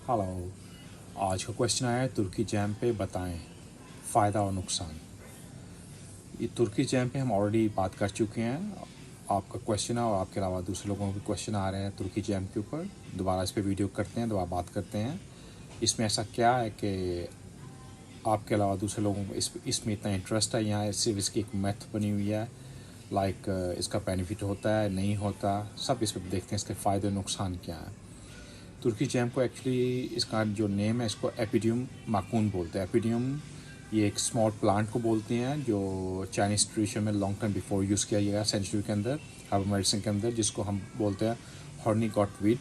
Hello. आज का question आया है तुर्की जैम पे बताएं फ़ायदा और नुकसान। ये तुर्की जैम पे हम ऑलरेडी बात कर चुके हैं। आपका क्वेश्चन है और आपके अलावा दूसरे लोगों को भी क्वेश्चन आ रहे हैं तुर्की जैम के ऊपर। दोबारा इस पे वीडियो करते हैं, दोबारा बात करते हैं। इसमें ऐसा क्या है कि आपके अलावा दूसरे लोगों को इसमें इतना इंटरेस्ट है, यहाँ सिर्फ इसकी एक मैथ बनी हुई है। लाइक इसका बेनिफिट होता है नहीं होता, सब इस पर देखते हैं इसके फ़ायदे नुकसान क्या हैं। तुर्की जैम को एक्चुअली इसका जो नेम है इसको एपिडियम माकून बोलते हैं। एपिडियम ये एक स्मॉल प्लांट को बोलते हैं जो चाइनीज़ ट्रेडिशन में लॉन्ग टाइम बिफोर यूज़ किया गया सेंचुरी के अंदर हर्बल मेडिसिन के अंदर, जिसको हम बोलते हैं हॉर्नी गॉट वीट।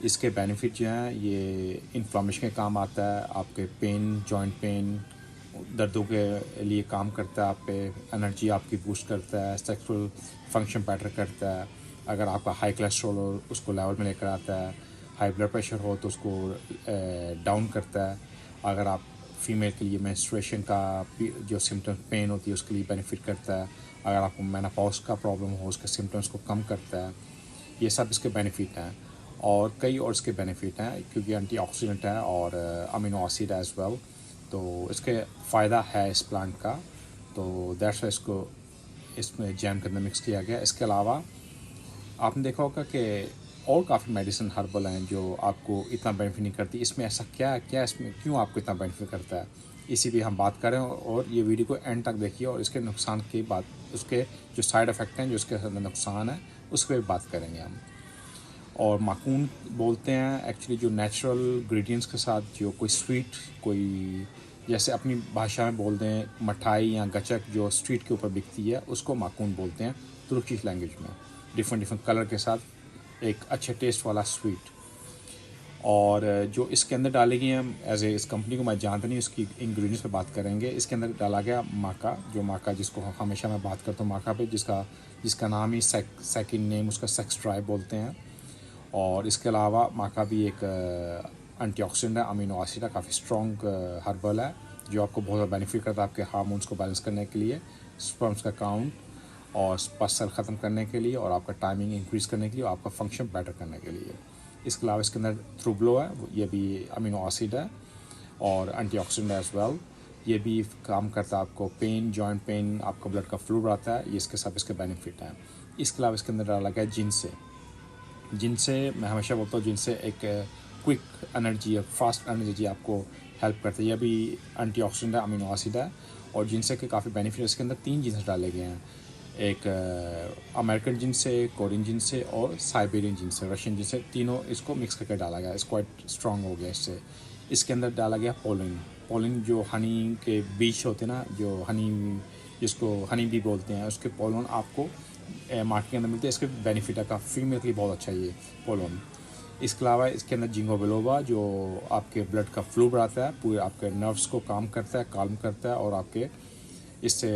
इसके बेनिफिट जो हैं ये इन्फ्लामेशन के काम आता है, आपके पेन, जॉइंट पेन, दर्दों के लिए काम करता है, आप पे एनर्जी आपकी बूस्ट करता है, सेक्सुअल फंक्शन बेटर करता है। अगर आपका हाई कोलेस्ट्रॉल हो उसको लेवल में लेकर आता है, हाई ब्लड प्रेशर हो तो उसको डाउन करता है। अगर आप फीमेल के लिए मेंस्ट्रुएशन का जो सिम्टम्स पेन होती है उसके लिए बेनिफिट करता है। अगर आपको मेनोपॉज का प्रॉब्लम हो उसके सिम्टम्स को कम करता है। ये सब इसके बेनिफिट हैं और कई और इसके बेनिफिट हैं क्योंकि एंटीऑक्सीडेंट है और अमीनो एसिड एज वेल। तो इसके फ़ायदा है इस प्लांट का, तो दैट्स वाई इसको इसमें जैम के अंदर मिक्स किया गया। इसके अलावा आपने देखा होगा कि और काफ़ी मेडिसिन हर्बल हैं जो आपको इतना बेनिफिट नहीं करती। इसमें ऐसा क्या है, क्या इसमें क्यों आपको इतना बेनिफिट करता है, इसी भी हम बात करें। और ये वीडियो को एंड तक देखिए और इसके नुकसान की बात, उसके जो साइड इफ़ेक्ट हैं, जो इसके अंदर नुकसान है, उस पर भी बात करेंगे हम। और माखून बोलते हैं एक्चुअली जो नेचुरल इंग्रेडिएंट्स के साथ जो कोई स्वीट, कोई जैसे अपनी भाषा में बोलते हैं मिठाई या गचक जो स्ट्रीट के ऊपर बिकती है उसको माखून बोलते हैं तुर्किश लैंग्वेज में। डिफरेंट डिफरेंट कलर के साथ एक अच्छे टेस्ट वाला स्वीट। और जो इसके अंदर डाली गई हैं एज ए, इस कंपनी को मैं जानता नहीं, उसकी इंग्रेडिएंट्स पे बात करेंगे। इसके अंदर डाला गया माका, जो माका जिसको हमेशा मैं बात करता हूँ माका पे, जिसका नाम ही सेकंड नेम उसका सेक्स ड्राइव बोलते हैं। और इसके अलावा माका भी एक एंटीऑक्सीडेंट है, अमीनो एसिड है, काफ़ी स्ट्रॉन्ग हर्बल है जो आपको बहुत ज़्यादा बेनिफिट करता है आपके हार्मोन्स को बैलेंस करने के लिए, स्पर्म्स का काउंट और पस सेल ख़त्म करने के लिए, और आपका टाइमिंग इंक्रीज़ करने के लिए और आपका फंक्शन बेटर करने के लिए। इसके अलावा इसके अंदर थ्रुब्लो है, ये भी अमीनो एसिड है और एंटीऑक्सीडेंट एज वेल। ये भी काम करता है आपको पेन, जॉइंट पेन, आपका ब्लड का फ्लू आता है, ये इसके सब इसके बेनिफिट हैं। इसके अलावा इसके अंदर डाला गया जिनसे मैं हमेशा बोलता हूँ जिनसे एक क्विक एनर्जी है, फास्ट एनर्जी आपको हेल्प करती है। यह भी एंटीऑक्सीडेंट है, अमीनो एसिड है और जिनसे के काफ़ी बेनिफिट है। इसके अंदर 3 जिनसे डाले गए हैं, एक अमेरिकन जिनसे, कोरियन जिनसे और साइबेरियन जिनसे, रशियन जिनसे, तीनों इसको मिक्स करके डाला गया। इसको क्वाइट स्ट्रॉन्ग हो गया इससे। इसके अंदर डाला गया पोलिन जो हनी के बीज होते हैं ना, जो हनी जिसको हनी भी बोलते हैं, उसके पोलन आपको मार्केट के अंदर मिलते हैं। इसके बेनिफिट है काफ़ी, फीमेल के लिए बहुत अच्छा है ये पोलन। इसके अलावा इसके अंदर जिंगो बिलोबा जो आपके ब्लड का फ्लू बढ़ाता है, पूरे आपके नर्व्स को काम करता है, काल्म करता है और आपके इससे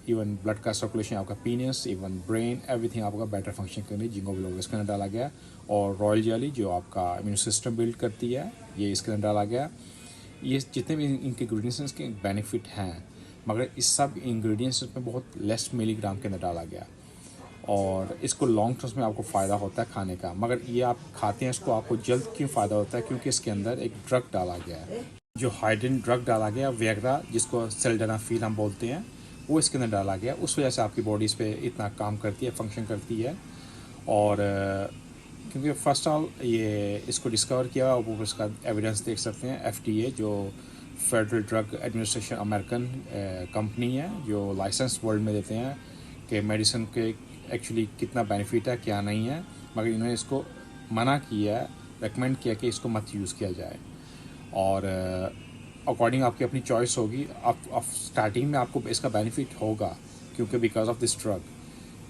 इवन ब्लड का सर्कुलेशन, आपका पीनस, इवन ब्रेन, एवरीथिंग आपका बेटर फंक्शन करने जिंगो बिलोबा इसके अंदर डाला गया। और रॉयल जेली जो आपका इम्यून सिस्टम बिल्ड करती है, ये इसके अंदर डाला गया। ये जितने भी इनके इंग्रेडिएंट्स के बेनिफिट हैं, मगर इस सब इंग्रेडिएंट्स में बहुत लेस मिलीग्राम के अंदर डाला गया और इसको लॉन्ग टर्म में आपको फ़ायदा होता है खाने का। मगर ये आप खाते हैं इसको, आपको जल्द क्यों फ़ायदा होता है, क्योंकि इसके अंदर एक ड्रग डाला गया है, जो हाइड्रोजन ड्रग डाला गया, विएग्रा जिसको सिल्डेनाफिल हम बोलते हैं, वो इसके अंदर डाला गया। उस वजह से आपकी बॉडी इस पर इतना काम करती है, फंक्शन करती है। और क्योंकि फर्स्ट ऑल ये इसको डिस्कवर किया और वो इसका एविडेंस देख सकते हैं। FDA जो federal drug administration American company है जो लाइसेंस वर्ल्ड में देते हैं कि मेडिसिन के एक्चुअली कितना बेनिफिट है क्या नहीं है, मगर इन्होंने इसको मना किया है, रेकमेंड किया कि इसको मत यूज़ किया जाए। और अकॉर्डिंग आपकी अपनी चॉइस होगी। आप स्टार्टिंग में आपको इसका बेनिफिट होगा क्योंकि बिकॉज ऑफ दिस ड्रग।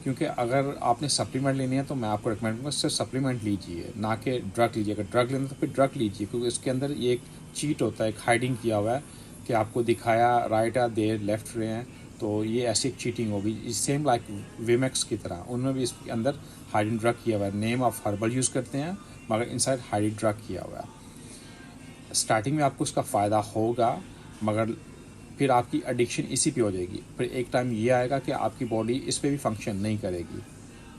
क्योंकि अगर आपने सप्लीमेंट लेनी है तो मैं आपको रिकमेंड करूँगा सिर्फ सप्लीमेंट लीजिए, ना कि ड्रग लीजिए। अगर ड्रग लेना तो फिर ड्रग लीजिए, क्योंकि इसके अंदर ये एक चीट होता है, एक हाइडिंग किया हुआ है कि आपको दिखाया राइट है, देर लेफ्ट रहे हैं, तो ये ऐसी एक चीटिंग होगी। सेम लाइक विमेक्स की तरह उनमें भी इसके अंदर हाइडिंग ड्रग किया हुआ है। नेम ऑफ हर्बल यूज़ करते हैं मगर इनसाइड हाइडिंग ड्रग किया हुआ है। स्टार्टिंग में आपको उसका फ़ायदा होगा मगर फिर आपकी एडिक्शन इसी पे हो जाएगी। फिर एक टाइम ये आएगा कि आपकी बॉडी इस पर भी फंक्शन नहीं करेगी।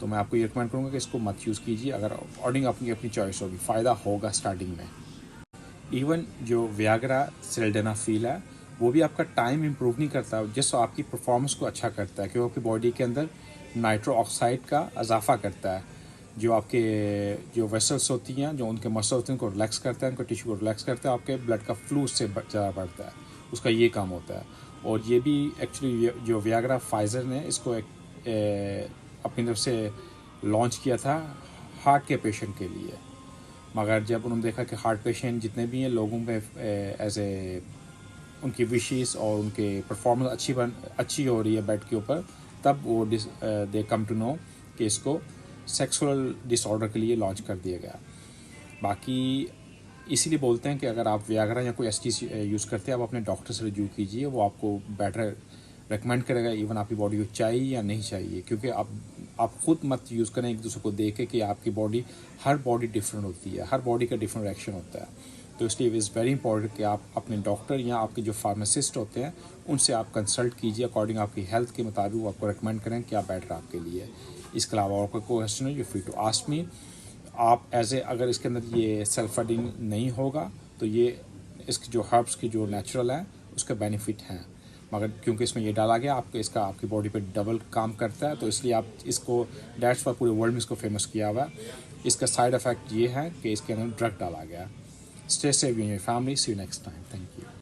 तो मैं आपको ये रिकमेंड करूँगा कि इसको मत यूज़ कीजिए। अगर अकॉर्डिंग अपनी अपनी चॉइस होगी, फ़ायदा होगा स्टार्टिंग में। इवन जो वियाग्रा सिल्डेनाफिल है वो भी आपका टाइम इम्प्रूव नहीं करता, जस्ट आपकी परफॉर्मेंस को अच्छा करता है, क्योंकि आपकी बॉडी के अंदर नाइट्रो ऑक्साइड का इजाफा करता है, जो आपके जो वेसल्स होती हैं, जो उनके मसल्स होते हैं उनको रिलैक्स करता है, उनके टिश्यू को रिलैक्स करता है, आपके ब्लड का फ्लू उससे ज़्यादा बढ़ता है, उसका ये काम होता है। और ये भी एक्चुअली जो वियाग्रा फाइजर ने इसको अपनी तरफ से लॉन्च किया था हार्ट के पेशेंट के लिए, मगर जब उन्होंने देखा कि हार्ट पेशेंट जितने भी हैं लोगों में एज ए उनकी विशेस और उनके परफॉर्मेंस अच्छी हो रही है बेड के ऊपर, तब वो दे कम टू नो कि इसको सेक्सुअल डिसऑर्डर के लिए लॉन्च कर दिया गया। बाकी इसीलिए बोलते हैं कि अगर आप वियाग्रा या कोई एसटी यूज़ करते हैं, आप अपने डॉक्टर से रिव्यू कीजिए, वो आपको बेटर रेकमेंड करेगा इवन आपकी बॉडी को चाहिए या नहीं चाहिए, क्योंकि आप खुद मत यूज़ करें एक दूसरे को देख के कि आपकी बॉडी, हर बॉडी डिफरेंट होती है, हर बॉडी का डिफरेंट रिएक्शन होता है। तो इसलिए इज़ वेरी इंपॉर्टेंट कि आप अपने डॉक्टर या आपके जो फार्मासिस्ट होते हैं उनसे आप कंसल्ट कीजिए, अकॉर्डिंग आपकी हेल्थ के मुताबिक वो आपको रिकमेंड करें क्या बेटर आपके लिए। इसके अलावा और कोई क्वेश्चन है you free to ask me. आप एज ए अगर इसके अंदर ये सल्फाडिन नहीं होगा तो ये इसकी जो हर्ब्स की जो नेचुरल है उसके बेनिफिट हैं, मगर क्योंकि इसमें ये डाला गया आपके इसका आपकी बॉडी पे डबल काम करता है, तो इसलिए आप इसको डैट्स वाई पूरे वर्ल्ड में इसको फेमस किया हुआ है। इसका साइड इफ़ेक्ट ये है कि इसके अंदर ड्रग डाला गया। Stay safe in your family, see you next time, thank you.